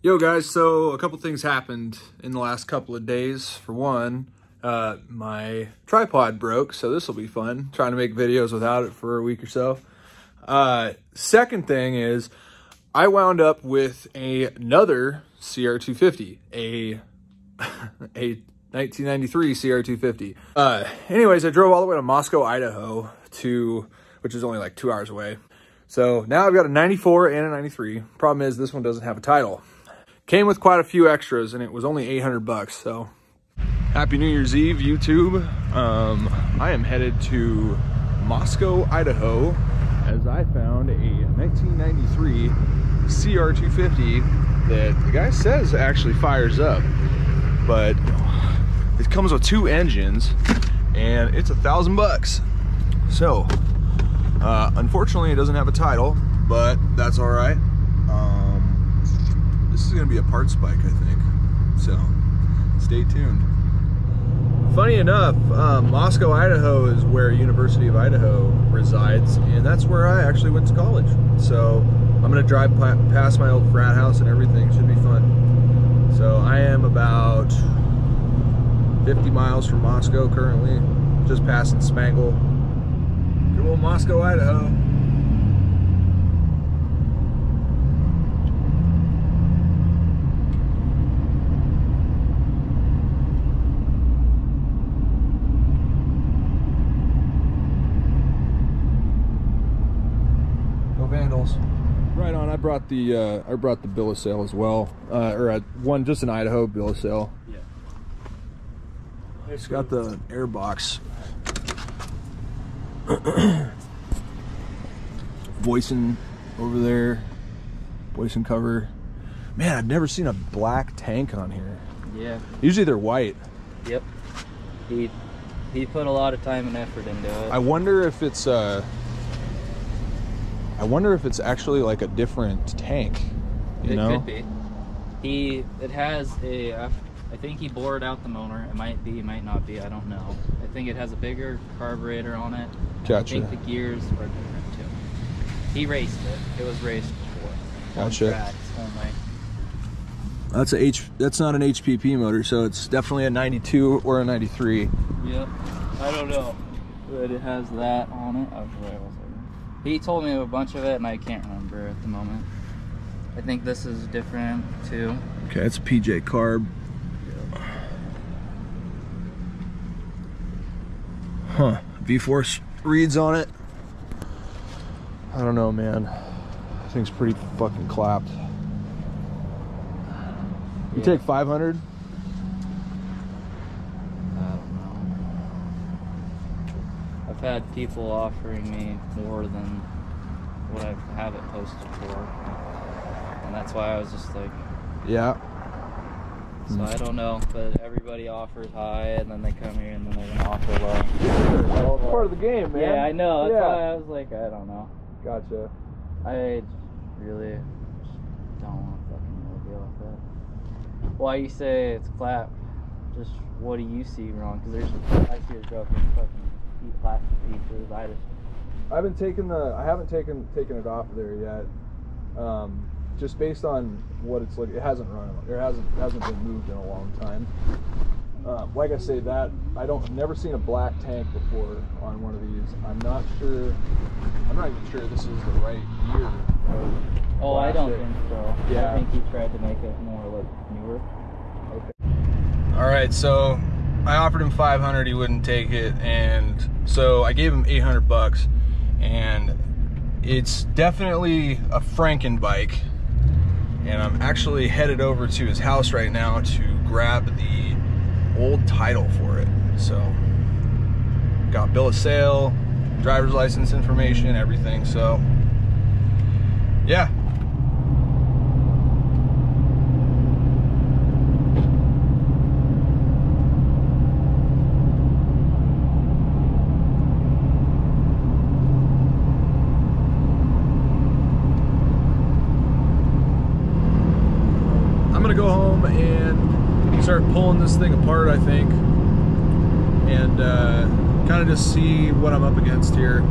Yo guys, so a couple things happened in the last couple of days. For one, my tripod broke, so this will be fun, trying to make videos without it for a week or so. Second thing is, I wound up with another CR250, a 1993 CR250. Anyways, I drove all the way to Moscow, Idaho, which is only like 2 hours away. So now I've got a 94 and a 93. Problem is, this one doesn't have a title. Came with quite a few extras, and it was only 800 bucks. So happy New Year's Eve, YouTube. I am headed to Moscow, Idaho, as I found a 1993 CR250 that the guy says actually fires up, but it comes with two engines and it's $1,000 bucks. So unfortunately it doesn't have a title, but that's all right. This is gonna be a parts bike, I think, so stay tuned. Funny enough, Moscow, Idaho is where University of Idaho resides, and that's where I actually went to college. So I'm gonna drive past my old frat house and everything. Should be fun. So I am about 50 miles from Moscow currently, just passing Spangle. Good old Moscow, Idaho. Vandals. Right on. I brought the bill of sale as well, just an Idaho bill of sale. Yeah. It's got the air box. Voicing over there. Voicing cover. Man, I've never seen a black tank on here. Yeah. Usually they're white. Yep. He put a lot of time and effort into it. I wonder if it's actually like a different tank, you know? It could be. It has a, I think he bored out the motor. It might be, it might not be, I don't know. I think it has a bigger carburetor on it. Gotcha. I think the gears are different too. He raced it. It was raced before. Gotcha. On tracks only. That's not an HPP motor, so it's definitely a 92 or a 93. Yep. I don't know. But it has that on it. He told me a bunch of it, and I can't remember at the moment. I think this is different, too. Okay, it's a PJ carb. Huh. V-Force reads on it. I don't know, man. This thing's pretty fucking clapped. You take 500? I've had people offering me more than what I have it posted for, and that's why I was just like, yeah. So I don't know, but everybody offers high, and then they come here and then they're gonna offer low. Well, it's part of the game, man. Yeah, I know. That's why I was like, I don't know. Gotcha. I really don't want to fucking deal with it. Why you say it's clap? Just what do you see wrong? Because I see it broken fucking plastic pieces. I haven't taken it off of there yet. Just based on what it's like, it hasn't run. It hasn't been moved in a long time. Like I say, that never seen a black tank before on one of these. I'm not even sure this is the right year. Oh, I don't think so. Yeah. I think he tried to make it more look newer. Okay. All right, so I offered him 500, he wouldn't take it, and so I gave him 800 bucks, and it's definitely a Franken bike, and I'm actually headed over to his house right now to grab the old title for it. So got bill of sale, driver's license information, everything. So yeah. I'm gonna go home and start pulling this thing apart, I think, and kind of just see what I'm up against here.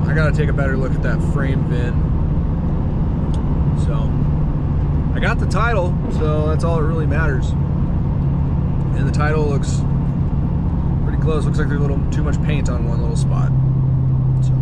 I gotta take a better look at that frame VIN. So I got the title, so that's all that really matters. And the title looks pretty close. Looks like there's a little too much paint on one little spot. So.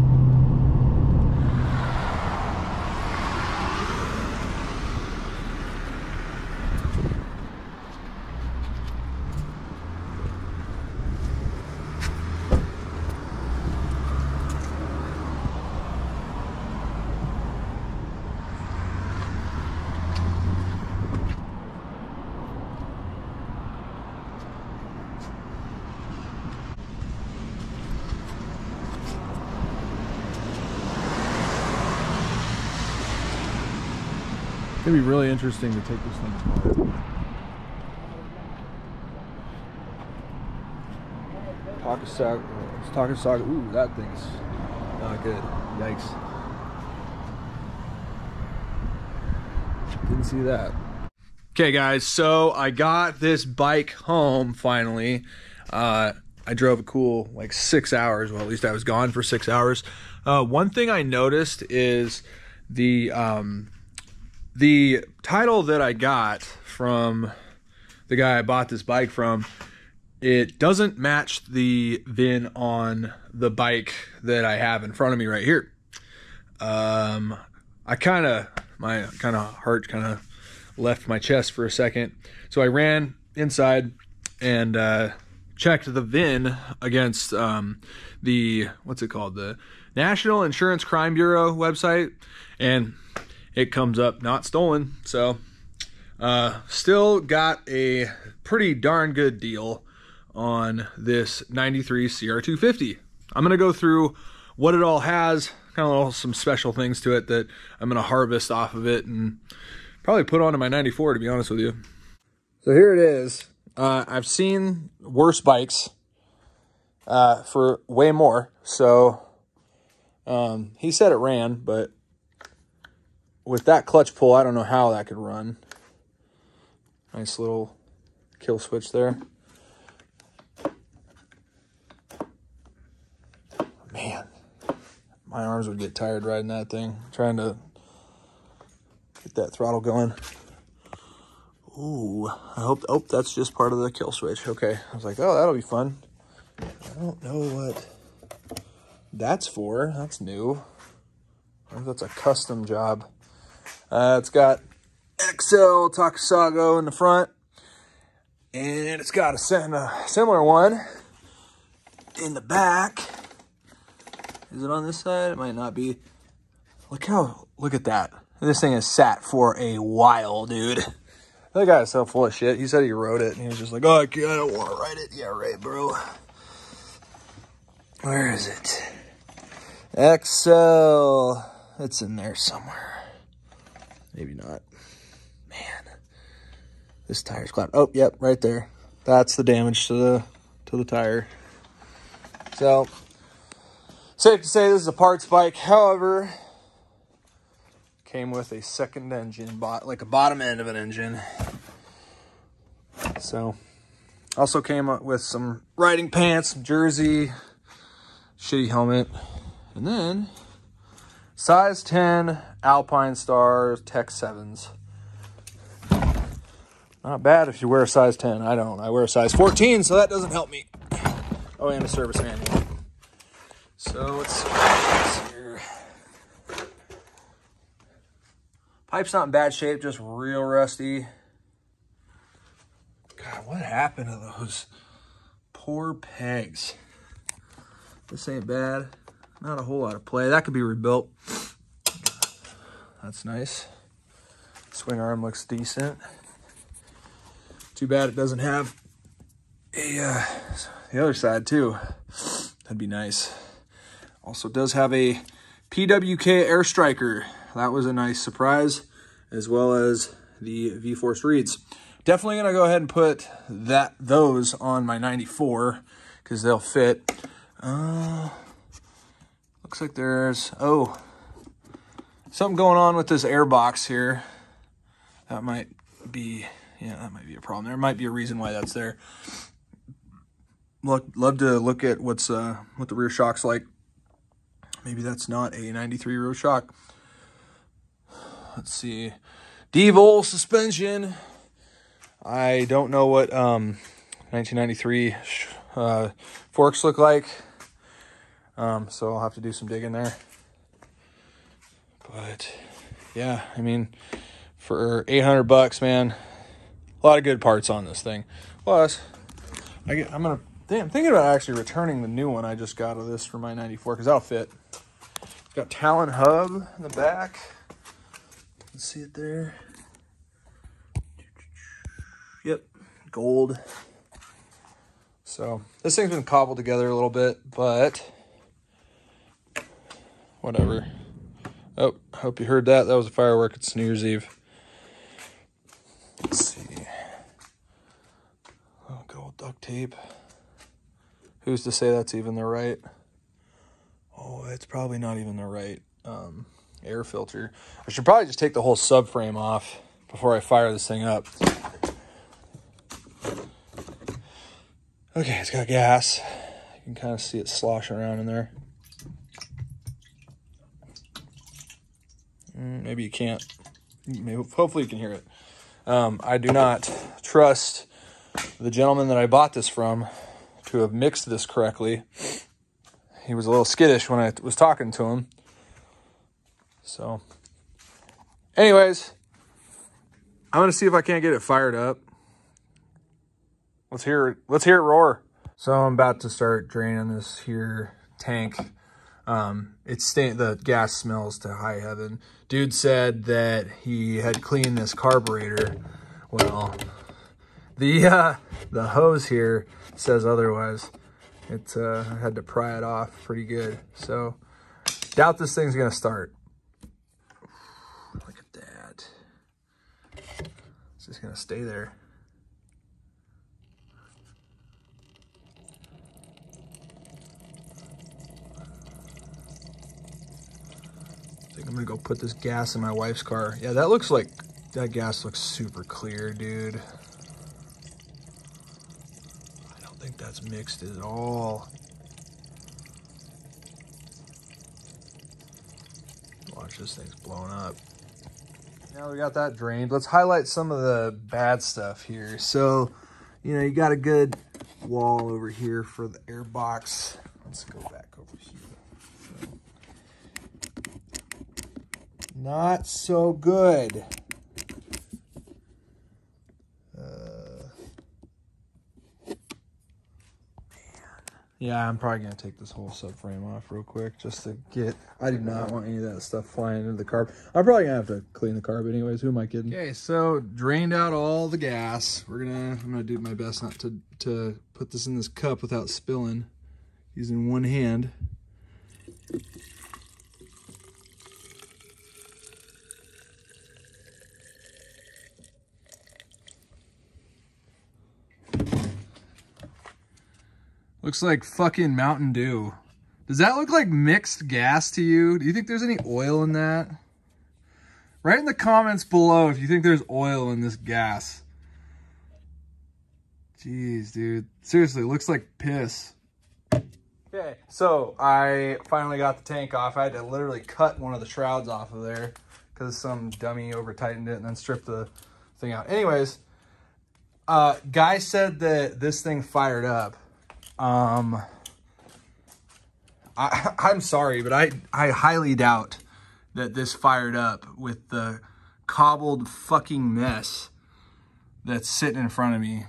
It'd be really interesting to take this thing apart. Takasaki. Ooh, that thing's not good. Yikes. Didn't see that. Okay, guys, so I got this bike home finally. I drove a cool like 6 hours. Well, at least I was gone for 6 hours. One thing I noticed is the title that I got from the guy I bought this bike from, it doesn't match the VIN on the bike that I have in front of me right here. My heart kind of left my chest for a second. So I ran inside and checked the VIN against what's it called? The National Insurance Crime Bureau website, and it comes up not stolen. So still got a pretty darn good deal on this 93 CR250. I'm gonna go through what it all has, kind of some special things to it that I'm gonna harvest off of it and probably put onto my 94, to be honest with you. So here it is. I've seen worse bikes for way more. So he said it ran, but with that clutch pull, I don't know how that could run. Nice little kill switch there. Man, my arms would get tired riding that thing, trying to get that throttle going. Ooh, I hope, oh, that's just part of the kill switch. Okay, I was like, oh, that'll be fun. I don't know what that's for. That's new. I think that's a custom job. It's got XL Takasago in the front, and it's got a similar one in the back. Is it on this side? It might not be. Look at that. This thing has sat for a while, dude. That guy is so full of shit. He said he wrote it, and he was just like, oh, I don't want to write it. Yeah, right, bro. Where is it? XL. It's in there somewhere. Maybe not. Man. This tire's clapped. Oh, yep, right there. That's the damage to the tire. So, safe to say this is a parts bike. However, came with a second engine, like a bottom end of an engine. So, also came up with some riding pants, some jersey, shitty helmet, and then size 10 Alpine Star Tech 7s. Not bad if you wear a size 10. I don't. I wear a size 14, so that doesn't help me. Oh, and a service manual. So let's see what's here. Pipe's not in bad shape, just real rusty. God, what happened to those poor pegs? This ain't bad. Not a whole lot of play. That could be rebuilt. That's nice. Swing arm looks decent. Too bad it doesn't have a the other side too. That'd be nice. Also does have a PWK Air Striker. That was a nice surprise, as well as the V-Force reeds. Definitely gonna go ahead and put those on my 94 because they'll fit. Looks like there's something going on with this air box here. That might be that might be a problem. There might be a reason why that's there. Love to look at what the rear shock's like. Maybe that's not a 93 rear shock. Let's see. Devil suspension. I don't know what 1993 forks look like, so I'll have to do some digging there. But yeah, I mean, for 800 bucks, man, a lot of good parts on this thing. Plus, I'm thinking about actually returning the new one I just got of this for my 94 because that'll fit. Got Talon hub in the back. Let's see it there. Yep, gold. So this thing's been cobbled together a little bit, but whatever. Oh, hope you heard that. That was a firework. It's New Year's Eve. Let's see. Oh, good old duct tape. Who's to say that's even the right? Oh, it's probably not even the right air filter. I should probably just take the whole subframe off before I fire this thing up. Okay, it's got gas. You can kind of see it sloshing around in there. Maybe you can't. Maybe, hopefully you can hear it. I do not trust the gentleman that I bought this from to have mixed this correctly. He was a little skittish when I was talking to him. So, anyways, I'm going to see if I can't get it fired up. Let's hear it roar. So I'm about to start draining this here tank. The gas smells to high heaven. Dude said that he had cleaned this carburetor. Well, the hose here says otherwise. I had to pry it off pretty good. So doubt this thing's gonna start. Look at that. It's just gonna stay there. I think I'm gonna go put this gas in my wife's car. Yeah, that gas looks super clear, dude. I don't think that's mixed at all. Watch, this thing's blowing up. Now we got that drained. Let's highlight some of the bad stuff here. So, you got a good wall over here for the air box. Let's go back over here. Not so good. Yeah, I'm probably going to take this whole subframe off real quick just to get... I do not want any of that stuff flying into the carb. I'm probably going to have to clean the carb anyways. Who am I kidding? Okay, so drained out all the gas. I'm going to do my best not to put this in this cup without spilling, using one hand. Looks like fucking Mountain Dew. Does that look like mixed gas to you? Do you think there's any oil in that? Write in the comments below if you think there's oil in this gas. Jeez, dude. Seriously, it looks like piss. Okay, so I finally got the tank off. I had to literally cut one of the shrouds off of there because some dummy over tightened it and then stripped the thing out. Anyways, guy said that this thing fired up. I'm sorry, but I highly doubt that this fired up with the cobbled fucking mess that's sitting in front of me.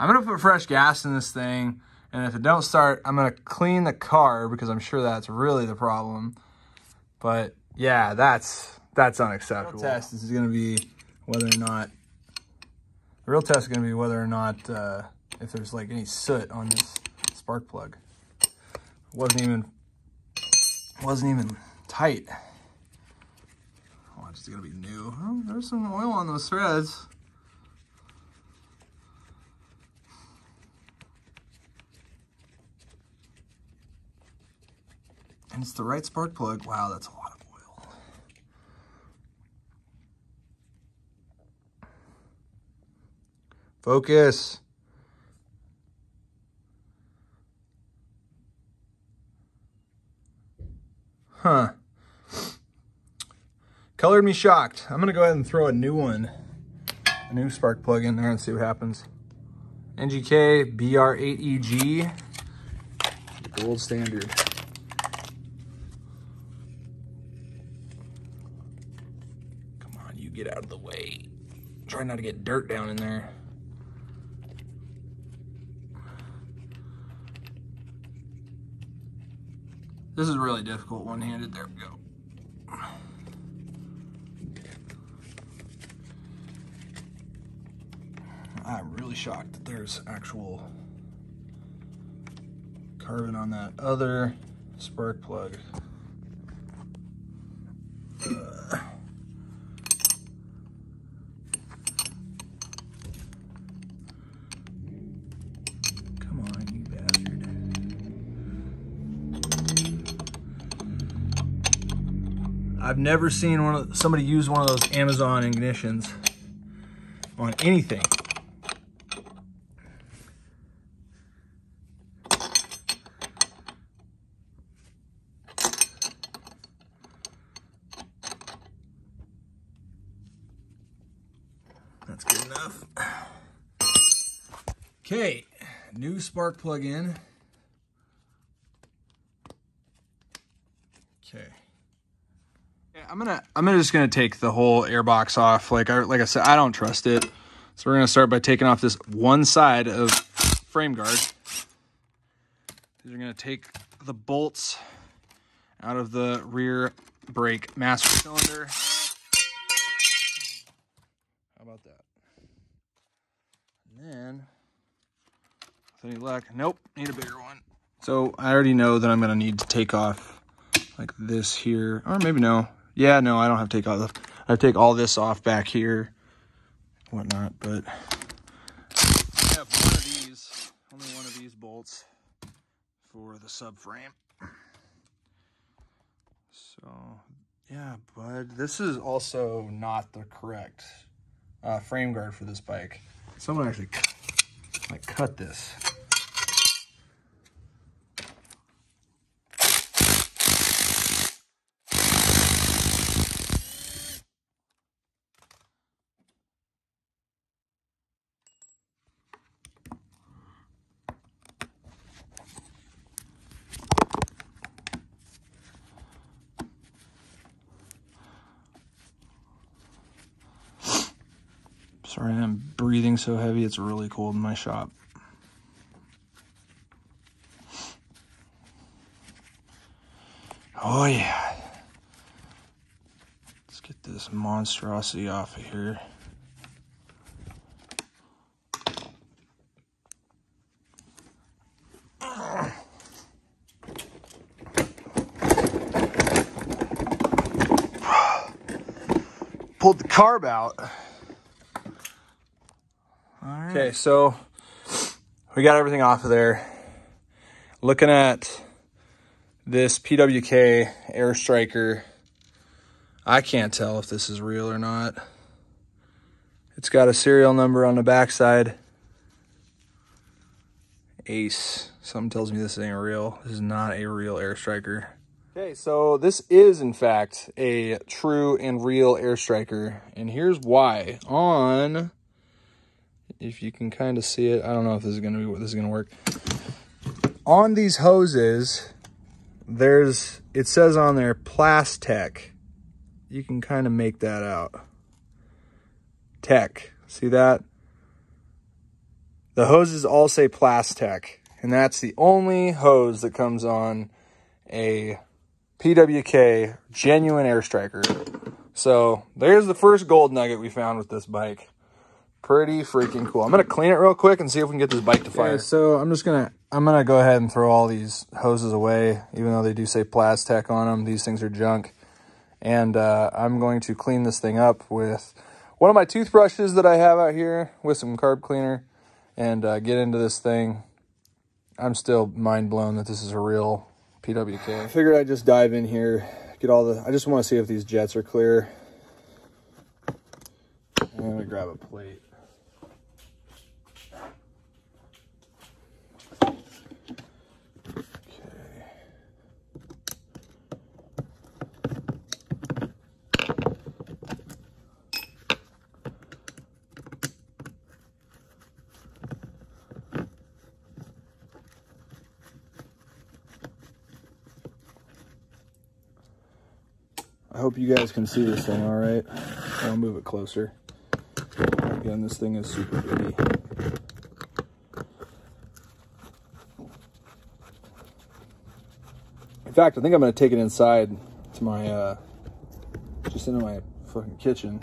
I'm going to put fresh gas in this thing, and if it don't start, I'm going to clean the car because I'm sure that's really the problem. But yeah, that's unacceptable. The real test is going to be whether or not, if there's like any soot on this spark plug. Wasn't even tight. Oh, it's gonna be new. Oh, there's some oil on those threads. And it's the right spark plug. Wow, that's a lot of oil. Focus. Huh. Colored me shocked. I'm gonna go ahead and throw a new one, a new spark plug in there and see what happens. NGK BR8EG, gold standard. Come on, you get out of the way. Try not to get dirt down in there. This is really difficult one-handed. There we go. I'm really shocked that there's actual carbon on that other spark plug. Come on, you bastard. I've never seen somebody use one of those Amazon ignitions on anything. That's good enough. Okay, new spark plug in. Okay. I'm just gonna take the whole air box off. Like I said, I don't trust it. So we're gonna start by taking off this one side of frame guard. These are gonna take the bolts out of the rear brake master cylinder. How about that? And then, with any luck, nope, need a bigger one. So I already know that I'm gonna need to take off like this here, or maybe no. Yeah, no, I don't have to take all the, I have to take all this off back here, whatnot, but I have one of these, only one of these bolts for the subframe. So, yeah, bud, this is also not the correct frame guard for this bike. Someone actually like cut this. Sorry, I'm breathing so heavy, it's really cold in my shop. Oh yeah. Let's get this monstrosity off of here. Pulled the carb out. Okay, so we got everything off of there. Looking at this PWK Air Striker, I can't tell if this is real or not. It's got a serial number on the backside. Ace. Something tells me this ain't real. This is not a real Air Striker. Okay, so this is in fact a true and real Air Striker, and here's why. On, if you can kind of see it, I don't know if this is gonna work. On these hoses, it says on there Plastech. You can kind of make that out. Tech, see that? The hoses all say Plastech, and that's the only hose that comes on a PWK genuine Air Striker. So there's the first gold nugget we found with this bike. Pretty freaking cool. I'm gonna clean it real quick and see if we can get this bike to fire. Okay, so I'm gonna go ahead and throw all these hoses away, even though they do say Plastech on them. These things are junk. And I'm going to clean this thing up with one of my toothbrushes that I have out here with some carb cleaner and get into this thing. I'm still mind blown that this is a real PWK. I figured I'd just dive in here, get all the, I just want to see if these jets are clear. I'm gonna grab a plate. Okay. I hope you guys can see this thing all right. I'll move it closer. Again, this thing is super bitty. In fact, I think I'm going to take it inside to my, just into my fucking kitchen.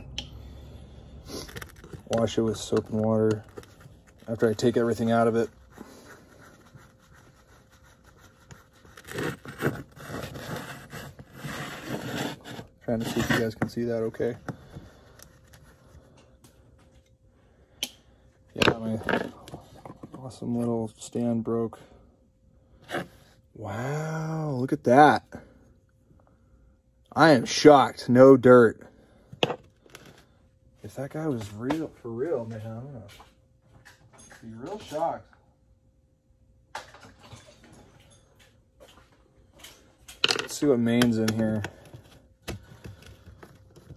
Wash it with soap and water after I take everything out of it. Trying to see if you guys can see that okay. Yeah, my awesome little stand broke. Wow, look at that. I am shocked. No dirt. If that guy was real, for real, man, I'm gonna be real shocked. Let's see what MINS in here.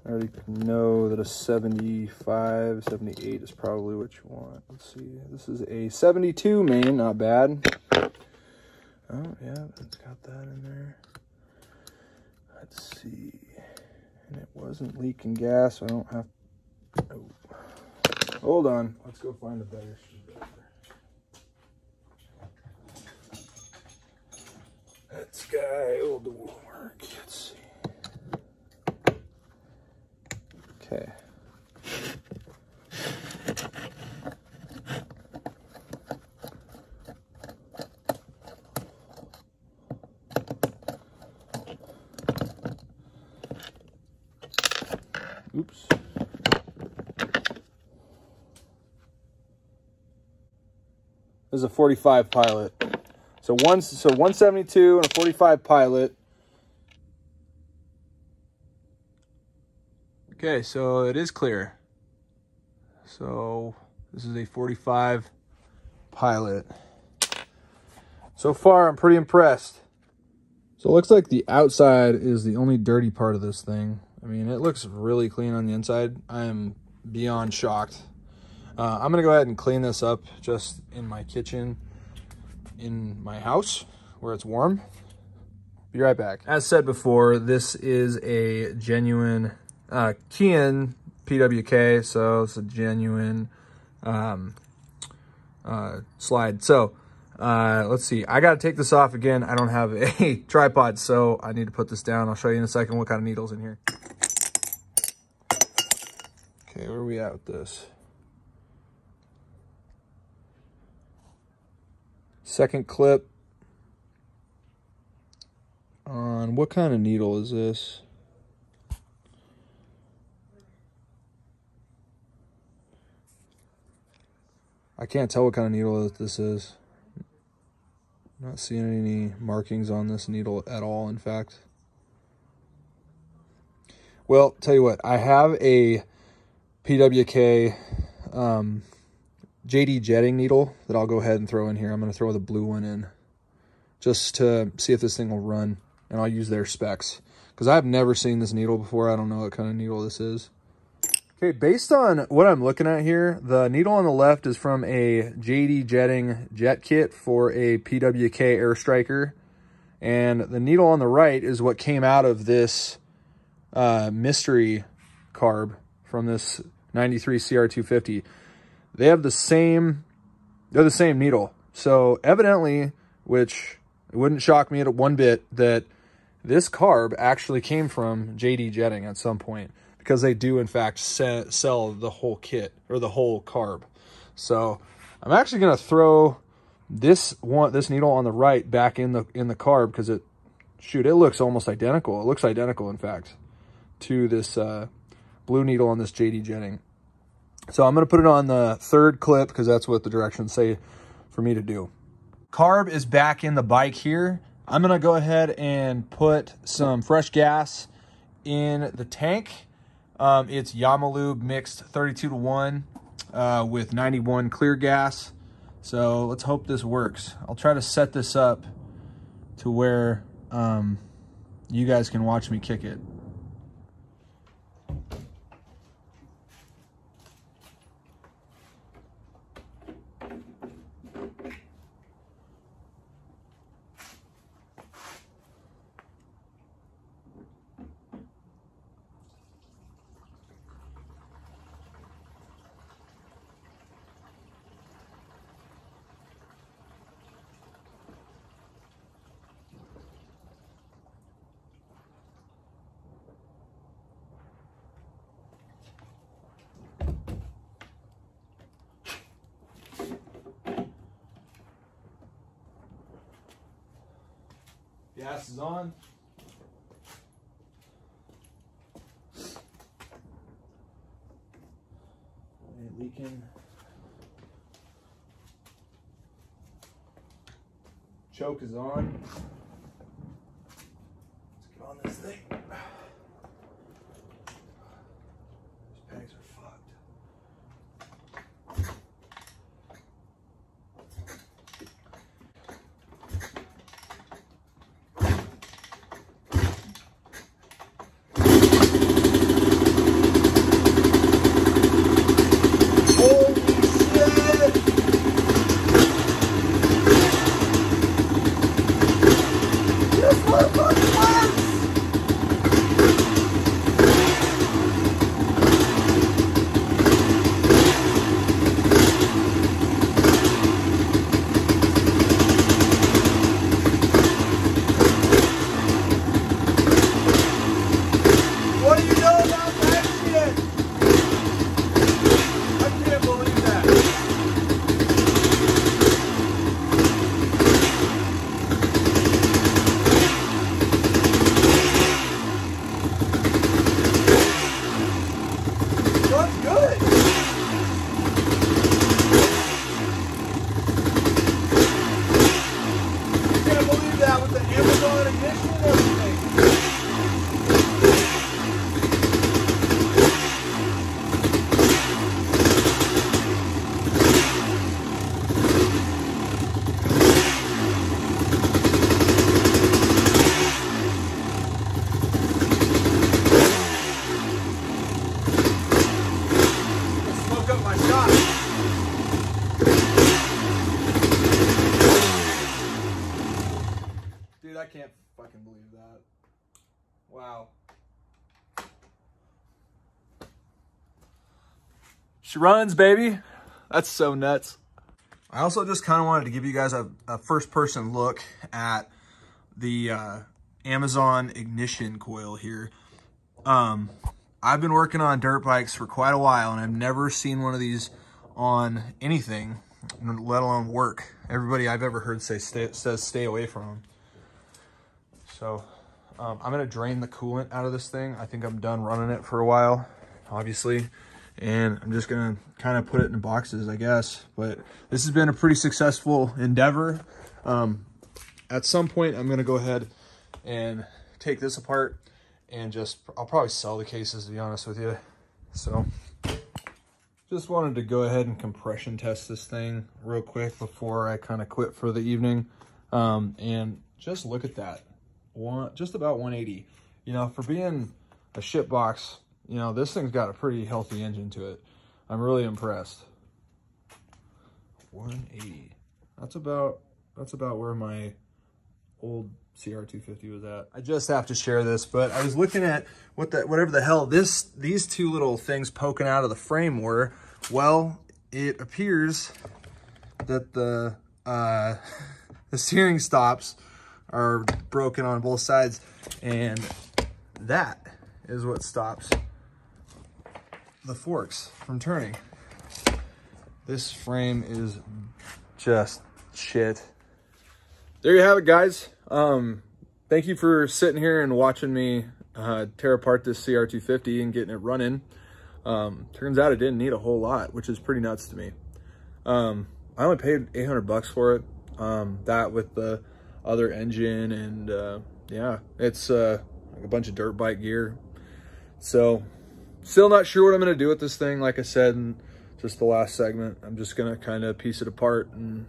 I already know that a 75, 78 is probably what you want. Let's see. This is a 72 main, not bad. Oh, yeah, it's got that in there. Let's see. And it wasn't leaking gas, so I don't have... Oh. Hold on. Let's go find a better screwdriver. This guy will do work. Let's see. Okay. Oops. This is a 45 Pilot. So 172 and a 45 Pilot. Okay, so it is clear. So this is a 45 Pilot. So far, I'm pretty impressed. So it looks like the outside is the only dirty part of this thing. I mean, it looks really clean on the inside. I am beyond shocked. I'm gonna go ahead and clean this up just in my kitchen, in my house, where it's warm. Be right back. As said before, this is a genuine Kian PWK, so it's a genuine slide. So let's see, I gotta take this off again. I don't have a tripod, so I need to put this down. I'll show you in a second what kind of needle's in here. Okay, where are we at with this? Second clip on what kind of needle is this? I can't tell what kind of needle this is. Not seeing any markings on this needle at all, in fact. Well, tell you what, I have a PWK JD jetting needle that I'll go ahead and throw in here. I'm going to throw the blue one in just to see if this thing will run, and I'll use their specs because I've never seen this needle before. I don't know what kind of needle this is. Okay, based on what I'm looking at here, the needle on the left is from a JD jetting jet kit for a PWK Air Striker, and the needle on the right is what came out of this mystery carb from this 93 CR250. They have the same, they're the same needle. So evidently, which it wouldn't shock me at one bit, that this carb actually came from JD Jetting at some point, because they do in fact sell the whole kit or the whole carb. So I'm actually going to throw this needle on the right back in the carb, because it looks almost identical. It looks identical, in fact, to this blue needle on this JD Jetting. So I'm going to put it on the third clip because that's what the directions say for me to do. Carb is back in the bike here. I'm going to go ahead and put some fresh gas in the tank. It's Yamalube mixed 32:1 with 91 clear gas. So let's hope this works. I'll try to set this up to where you guys can watch me kick it. Gas is on. Ain't leaking. Choke is on. Let's get on this thing. These pegs are fucked. I can't fucking believe that. Wow. She runs, baby. That's so nuts. I also just kind of wanted to give you guys a first person look at the Amazon ignition coil here. I've been working on dirt bikes for quite a while and I've never seen one of these on anything, let alone work. Everybody I've ever heard says stay away from them. So I'm gonna drain the coolant out of this thing. I think I'm done running it for a while, obviously. And I'm just gonna kind of put it in boxes, I guess. But this has been a pretty successful endeavor. At some point, I'm gonna go ahead and take this apart and I'll probably sell the cases, to be honest with you. So just wanted to go ahead and compression test this thing real quick before I kind of quit for the evening. And just look at that. Just about 180. You know, for being a shit box, you know, this thing's got a pretty healthy engine to it. I'm really impressed. 180. That's about where my old CR250 was at. I just have to share this, but I was looking at whatever the hell these two little things poking out of the frame were. Well, it appears that the steering stops are broken on both sides, and that is what stops the forks from turning. This frame is just shit. There you have it, guys. Thank you for sitting here and watching me tear apart this CR250 and getting it running. Turns out it didn't need a whole lot, which is pretty nuts to me. I only paid 800 bucks for it. That with the other engine and yeah, it's like a bunch of dirt bike gear. So still not sure what I'm gonna do with this thing. Like I said in just the last segment, I'm just gonna kind of piece it apart and,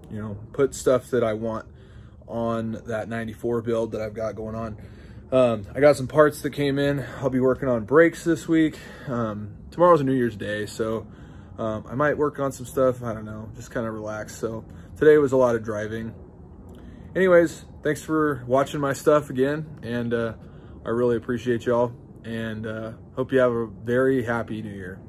you know, put stuff that I want on that 94 build that I've got going on. I got some parts that came in. I'll be working on brakes this week. Tomorrow's a New Year's Day, so I might work on some stuff. I don't know, just kind of relax. So today was a lot of driving. Anyways, thanks for watching my stuff again, and I really appreciate y'all, and hope you have a very happy New Year.